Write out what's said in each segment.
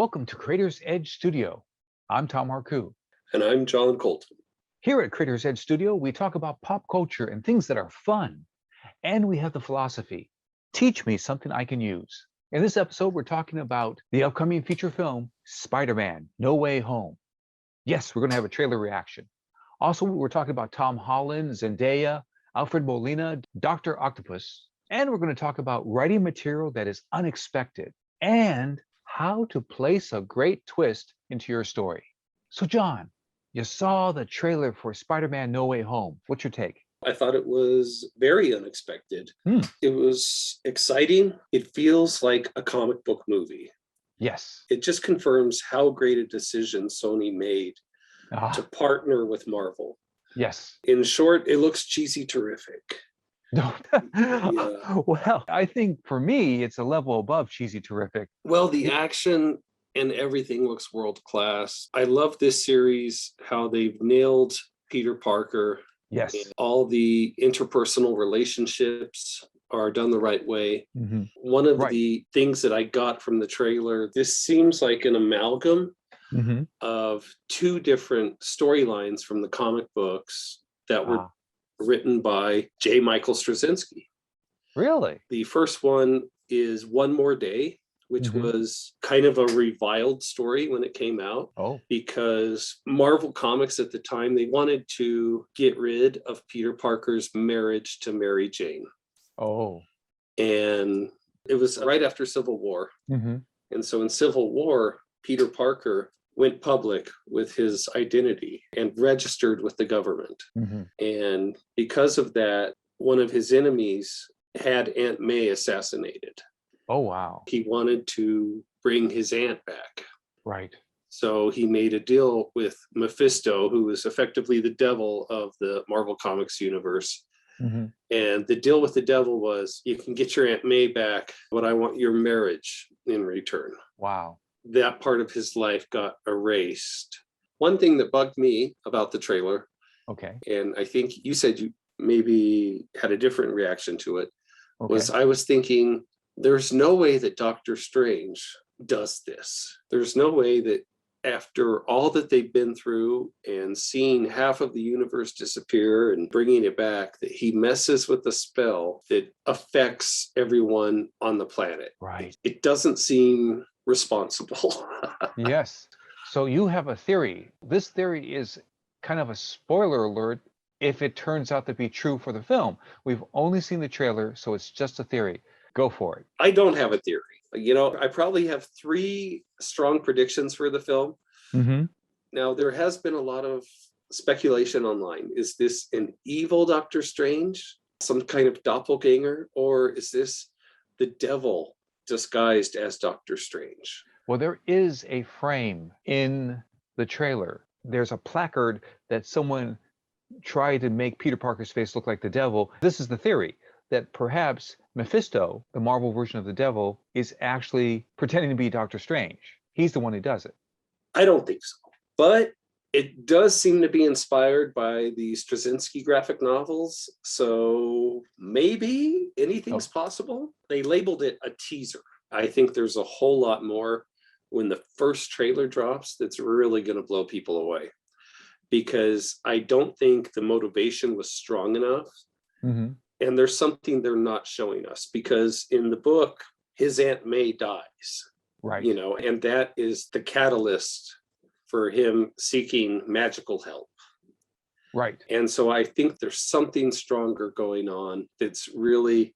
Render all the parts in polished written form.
Welcome to Creator's Edge Studio. I'm Tom Harku. And I'm John Colton. Here at Creator's Edge Studio, we talk about pop culture and things that are fun. And we have the philosophy, teach me something I can use. In this episode, we're talking about the upcoming feature film, Spider-Man, No Way Home. Yes, we're going to have a trailer reaction. Also, we're talking about Tom Holland, Zendaya, AlfredMolina, DOctopus. And we're going to talk about writing material that is unexpected and how to place a great twist into your story. So John, you saw the trailer for Spider-Man No Way Home. What's your take? I thought it was very unexpected. It was exciting. It feels like a comic book movie. Yes. It just confirms how great a decision Sony made to partner with Marvel. Yes. In short, it looks cheesy terrific. No. Yeah. Well, I think for me, it's a level above cheesy terrific. Well, the action and everything looks world class. I love this series, how they've nailed Peter Parker. Yes. And all the interpersonal relationships are done the right way. Mm-hmm. One of the things that I got from the trailer, this seems like an amalgam of two different storylines from the comic books that were written by J. Michael Straczynski. Really? The first one is One More Day, which was kind of a reviled story when it came out. Because Marvel Comics at the time, they wanted to get rid of Peter Parker's marriage to Mary Jane. And it was right after Civil War. And so in Civil War, Peter Parker went public with his identity and registered with the government. And because of that, one of his enemies had Aunt May assassinated. Oh, wow. He wanted to bring his aunt back. Right. So he made a deal with Mephisto, who is effectively the devil of the Marvel Comics universe. And the deal with the devil was, you can get your Aunt May back, but I want your marriage in return. Wow. That part of his life got erased. One thing that bugged me about the trailer, and I think you said you maybe had a different reaction to it, was I was thinking, there's no way that Doctor Strange does this. There's no way that after all that they've been through and seeing half of the universe disappear and bringing it back, that he messes with a spell that affects everyone on the planet. Right. It doesn't seem responsible. Yes. So you have a theory. This theory is kind of a spoiler alert if it turns out to be true for the film. We've only seen the trailer, so it's just a theory. Go for it. I don't have a theory. You know, I probably have 3 strong predictions for the film. Now, there has been a lot of speculation online. Is this an evil Doctor Strange, some kind of doppelganger, or is this the devil disguised as Doctor Strange? Well, there is a frame in the trailer. There's a placard that someone tried to make Peter Parker's face look like the devil. This is the theory, that perhaps Mephisto, the Marvel version of the devil, is actually pretending to be Doctor Strange. He's the one who does it. I don't think so. But it does seem to be inspired by the Straczynski graphic novels. So maybe anything's possible. They labeled it a teaser. I think there's a whole lot more when the first trailer drops that's really going to blow people away. Because I don't think the motivation was strong enough. And there's something they're not showing us, because in the book, his Aunt May dies. Right. You know, and that is the catalyst for him seeking magical help. Right. And so I think there's something stronger going on that's really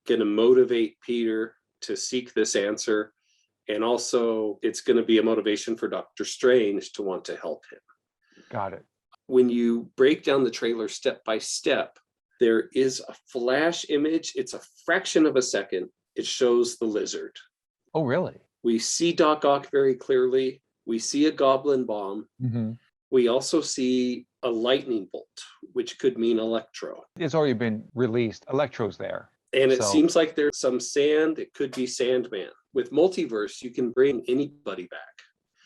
going to motivate Peter to seek this answer. And also it's going to be a motivation for Doctor Strange to want to help him. Got it. When you break down the trailer step by step, there is a flash image. It's a fraction of a second. It shows the lizard. Oh, really? We see Doc Ock very clearly. We see a goblin bomb. We also see a lightning bolt, which could mean Electro. It's already been released. Electro's there. And it seems like there's some sand. It could be Sandman. With multiverse, you can bring anybody back.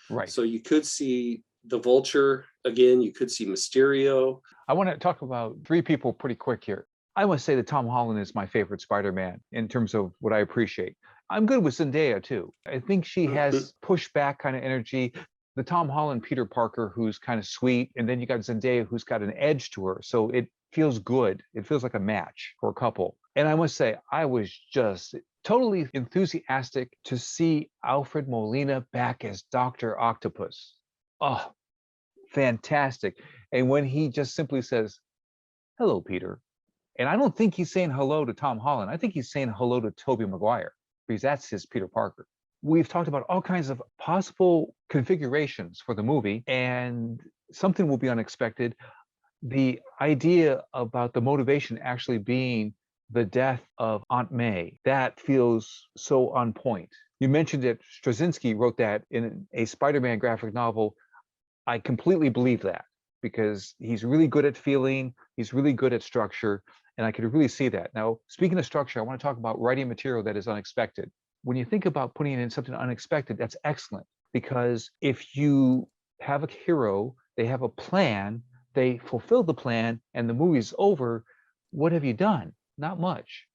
Right. So you could see the Vulture again. You could see Mysterio. I want to talk about 3 people pretty quick here. I must say that Tom Holland is my favorite Spider-Man in terms of what I appreciate. I'm good with Zendaya too. I think she Mhm. has pushback kind of energy. The Tom Holland Peter Parker, who's kind of sweet, and then you got Zendaya, who's got an edge to her. So it feels good. It feels like a match for a couple. And I must say, I was just totally enthusiastic to see Alfred Molina back as Dr. Octopus. Oh, fantastic. And when he just simply says, "Hello, Peter." And I don't think he's saying hello to Tom Holland. I think he's saying hello to Tobey Maguire because that's his Peter Parker. We've talked about all kinds of possible configurations for the movie, and something will be unexpected. The idea about the motivation actually being the death of Aunt May, that feels so on point. You mentioned that Straczynski wrote that in a Spider-Man graphic novel. I completely believe that because he's really good at feeling, he's really good at structure, and I could really see that. Now, speaking of structure, I want to talk about writing material that is unexpected. When you think about putting in something unexpected, that's excellent because if you have a hero, they have a plan, they fulfill the plan, and the movie's over, what have you done? Not much.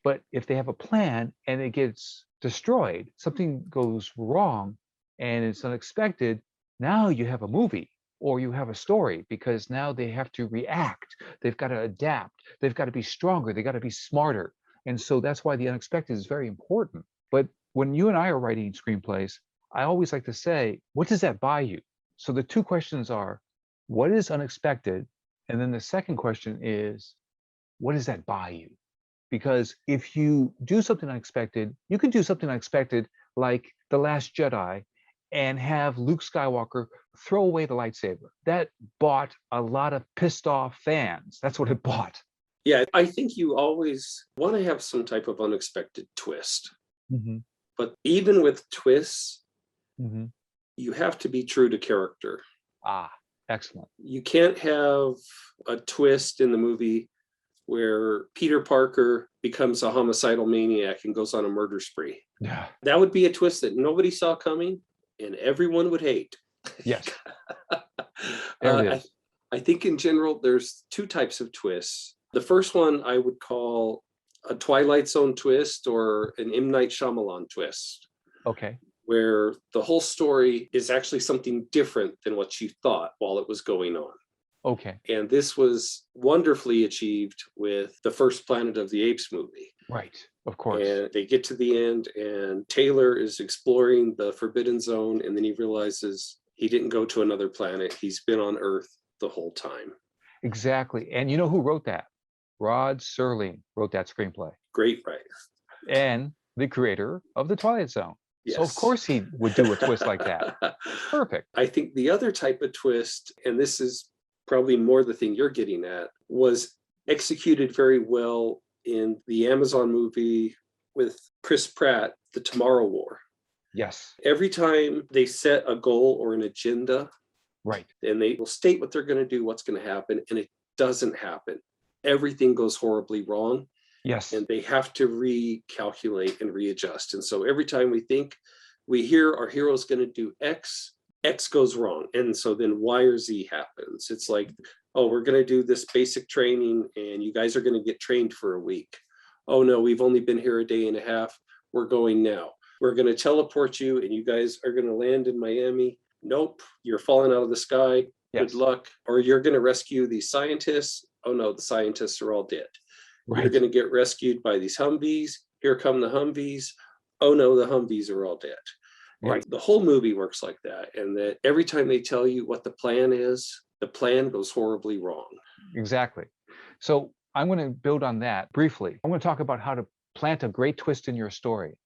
But if they have a plan and it gets destroyed, something goes wrong and it's unexpected, now you have a movie or you have a story because now they have to react. They've got to adapt. They've got to be stronger. They got to be smarter. And so that's why the unexpected is very important. But when you and I are writing screenplays, I always like to say, what does that buy you? So the two questions are, what is unexpected? And then the second question is, what does that buy you? Because if you do something unexpected, you can do something unexpected like The Last Jedi and have Luke Skywalker throw away the lightsaber. That bought a lot of pissed off fans. That's what it bought. Yeah, I think you always want to have some type of unexpected twist. Mm-hmm. But even with twists, Mm-hmm. you have to be true to character. Ah, excellent. You can't have a twist in the movie where Peter Parker becomes a homicidal maniac and goes on a murder spree. Yeah. That would be a twist that nobody saw coming and everyone would hate. Yes. There it is. I think in general, there's two types of twists. The first one I would call a Twilight Zone twist or an M. Night Shyamalan twist, Okay. where the whole story is actually something different than what you thought while it was going on. Okay. And this was wonderfully achieved with the first Planet of the Apes movie. Right. Of course. And they get to the end and Taylor is exploring the Forbidden Zone and then he realizes he didn't go to another planet. He's been on Earth the whole time. Exactly. And you know who wrote that? Rod Serling wrote that screenplay. Great writer. And the creator of the Twilight Zone. Yes. So of course he would do a twist like that. Perfect. I think the other type of twist, and this is probably more the thing you're getting at, was executed very well in the Amazon movie with Chris Pratt, The Tomorrow War. Yes. Every time they set a goal or an agenda, Right. and they will state what they're going to do, what's going to happen, and it doesn't happen. Everything goes horribly wrong. Yes. And they have to recalculate and readjust. And so every time we hear our hero's going to do X, X goes wrong. And so then Y or Z happens. It's like, oh, we're going to do this basic training and you guys are going to get trained for a week. Oh no, we've only been here a day and a half. We're going now. We're going to teleport you and you guys are going to land in Miami. Nope, you're falling out of the sky. Yes. Good luck. Or you're going to rescue these scientists. Oh no, the scientists are all dead. Right. You're going to get rescued by these Humvees. Here come the Humvees. Oh no, the Humvees are all dead. Right. And the whole movie works like that. And that every time they tell you what the plan is, the plan goes horribly wrong. Exactly. So I'm going to build on that briefly. I'm going to talk about how to plant a great twist in your story.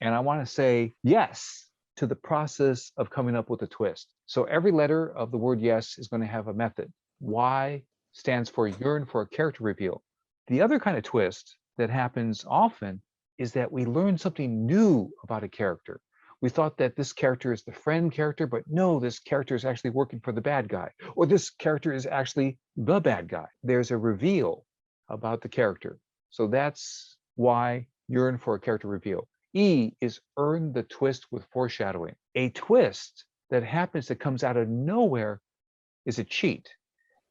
And I want to say yes to the process of coming up with a twist. So every letter of the word yes is going to have a method. Y stands for yearn for a character reveal. The other kind of twist that happens often is that we learn something new about a character. We thought that this character is the friend character, but no, this character is actually working for the bad guy, or this character is actually the bad guy. There's a reveal about the character. So that's why yearn for a character reveal. E is earn the twist with foreshadowing. A twist that happens that comes out of nowhere is a cheat.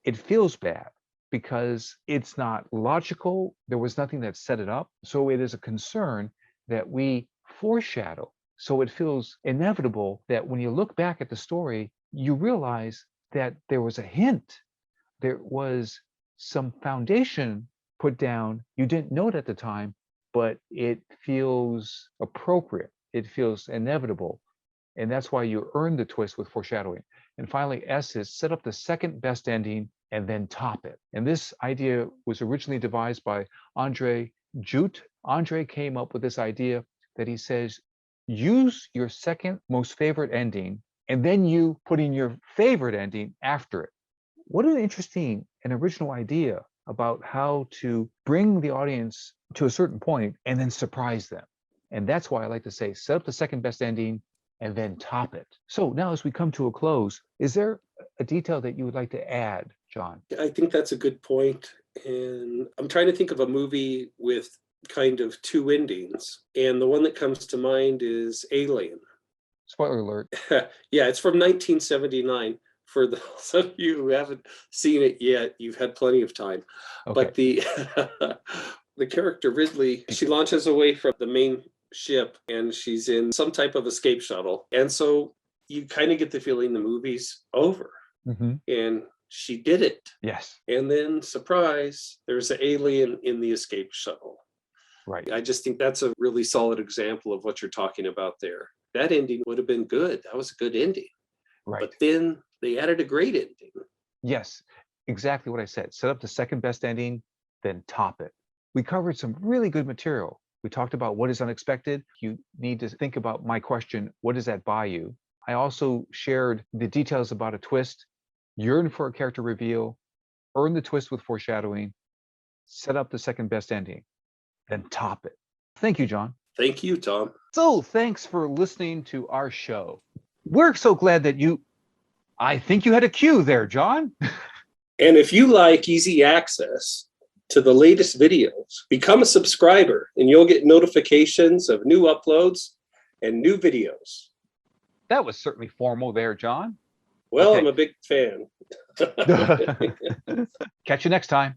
It feels bad because it's not logical. There was nothing that set it up. So it is a concern that we foreshadow. So it feels inevitable that when you look back at the story, you realize that there was a hint. There was some foundation put down. You didn't know it at the time, but it feels appropriate. It feels inevitable. And that's why you earn the twist with foreshadowing. And finally, S is set up the second best ending and then top it. And this idea was originally devised by Andre Jute. Andre came up with this idea that he says, use your second most favorite ending, and then you put in your favorite ending after it. What an interesting and original idea about how to bring the audience to a certain point and then surprise them. And that's why I like to say, set up the second best ending and then top it. So now as we come to a close, is there a detail that you would like to add, John? I think that's a good point. And I'm trying to think of a movie with kind of two endings. And the one that comes to mind is Alien. Spoiler alert. Yeah, it's from 1979. For those of you who haven't seen it yet, you've had plenty of time. Okay. But the character Ridley, she launches away from the main ship and she's in some type of escape shuttle. And so you kind of get the feeling the movie's over. And she did it. Yes. And then, surprise, there's an alien in the escape shuttle. Right. I just think that's a really solid example of what you're talking about there. That ending would have been good. That was a good ending. Right. But then they added a great ending. Yes, exactly what I said. Set up the second best ending, then top it. We covered some really good material. We talked about what is unexpected. You need to think about my question, what does that buy you? I also shared the details about a twist, yearn for a character reveal, earn the twist with foreshadowing, set up the second best ending, then top it. Thank you, John. Thank you, Tom. So thanks for listening to our show. We're so glad that I think you had a cue there, John. And if you like easy access to the latest videos, become a subscriber and you'll get notifications of new uploads and new videos. That was certainly formal there, John. Well, Okay. I'm a big fan. Catch you next time.